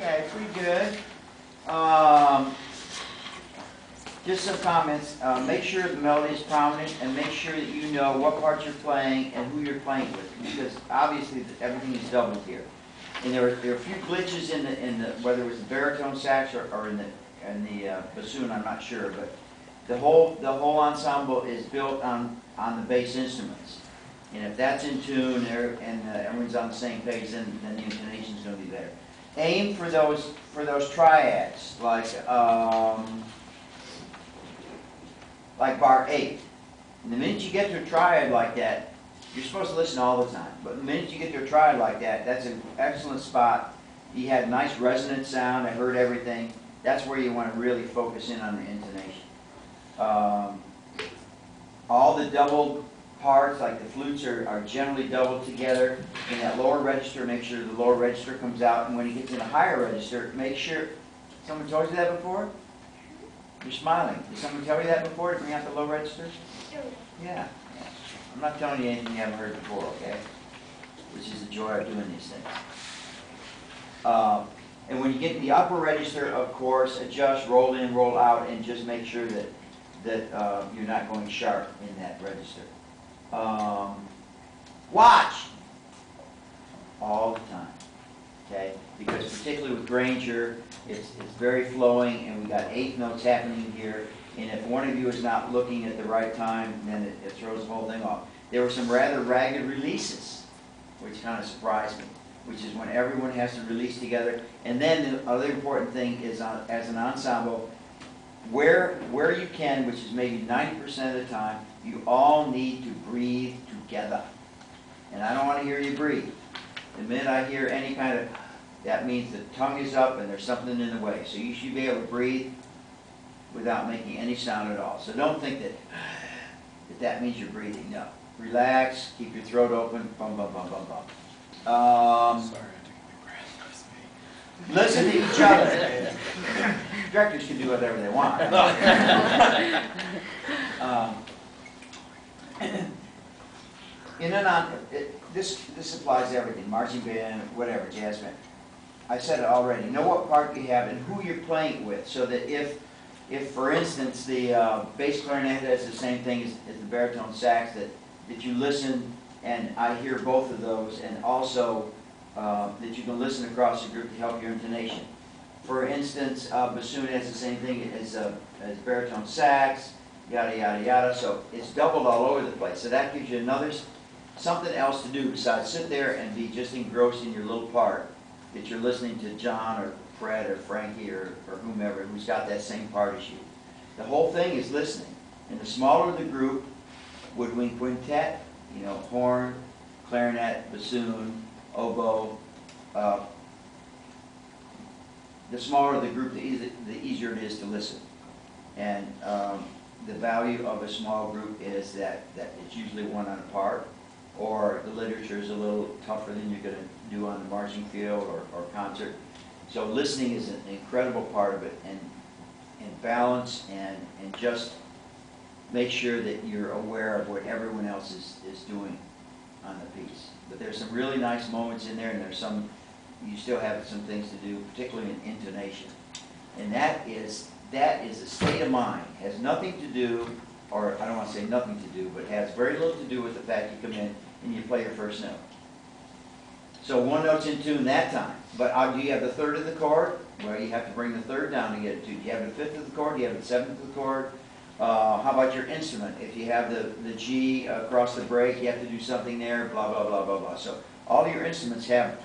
Okay, pretty good. Just some comments. Make sure the melody is prominent, and make sure that you know what part you're playing and who you're playing with, because obviously everything is doubled here. And there are a few glitches in the whether it was the baritone sax or in the bassoon. I'm not sure, but the whole ensemble is built on the bass instruments. And if that's in tune and everyone's on the same page, then the intonation is going to be better. Aim for those triads, like bar 8. And the minute you get to a triad like that, you're supposed to listen all the time. But the minute you get to a triad like that, that's an excellent spot. You had nice resonant sound. I heard everything. That's where you want to really focus in on the intonation. All the doubled parts, like the flutes, are generally doubled together. In that lower register, make sure the lower register comes out. And when you get to the higher register, make sure... Someone told you that before? You're smiling. Did someone tell you that before, to bring out the low register? Yeah. I'm not telling you anything you haven't heard before, okay? Which is the joy of doing these things. And when you get to the upper register, of course, adjust, roll in, roll out, and just make sure that you're not going sharp in that register. Watch all the time, okay? Because particularly with Granger, it's very flowing, and we got 8 notes happening here. And if one of you is not looking at the right time, then it throws the whole thing off. There were some rather ragged releases, which kind of surprised me, which is when everyone has to release together. And then the other important thing is, as an ensemble, where you can, which is maybe 90% of the time, you all need to breathe together. And I don't want to hear you breathe. The minute I hear any kind of, that means the tongue is up and there's something in the way. So you should be able to breathe without making any sound at all. So don't think that means you're breathing. No. Relax, keep your throat open, bum, bum, bum, bum, bum. Sorry, I took a big breath. Listen to each other. Directors can do whatever they want. This applies to everything, marching band, whatever, jazz band. I said it already. Know what part you have and who you're playing it with, so that if for instance, the bass clarinet has the same thing as the baritone sax, that you listen, and I hear both of those, and also that you can listen across the group to help your intonation. For instance, bassoon has the same thing as baritone sax, yada, yada, yada. So it's doubled all over the place. So that gives you something else to do besides sit there and be just engrossed in your little part, that you're listening to John or Fred or Frankie or whomever who's got that same part as you. The whole thing is listening. And the smaller the group, woodwind quintet, horn, clarinet, bassoon, oboe, the smaller the group, the easier it is to listen. And the value of a small group is that it's usually one on a part, or the literature is a little tougher than you're going to do on the marching field or concert. So listening is an incredible part of it, and balance, and just make sure that you're aware of what everyone else is doing on the piece. But there's some really nice moments in there, and you still have some things to do, particularly in intonation. And that is a state of mind. It has nothing to do, or I don't want to say nothing to do, but has very little to do with the fact you come in and you play your first note. So one note's in tune that time. But do you have the third of the chord? Well, you have to bring the third down to get it tuned. Do you have the fifth of the chord? Do you have the seventh of the chord? How about your instrument? If you have the G across the break, you have to do something there, blah, blah, blah, blah, blah. So all your instruments have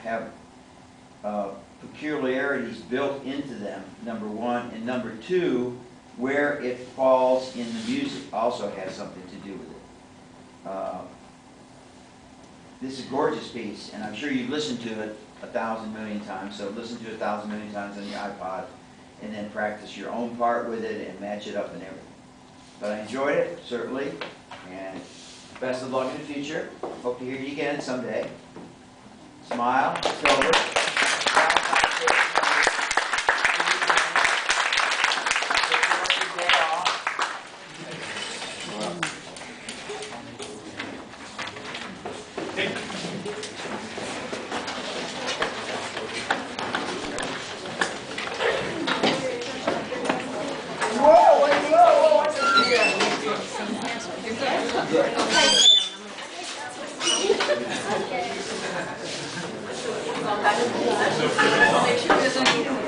peculiarities built into them, number one. And number two, where it falls in the music also has something to do with it. This is a gorgeous piece, and I'm sure you've listened to it 1,000 million times, so listen to it 1,000 million times on your iPod, and then practice your own part with it and match it up and everything. But I enjoyed it, certainly, and best of luck in the future. Hope to hear you again someday. Smile, it's over. Make sure there's any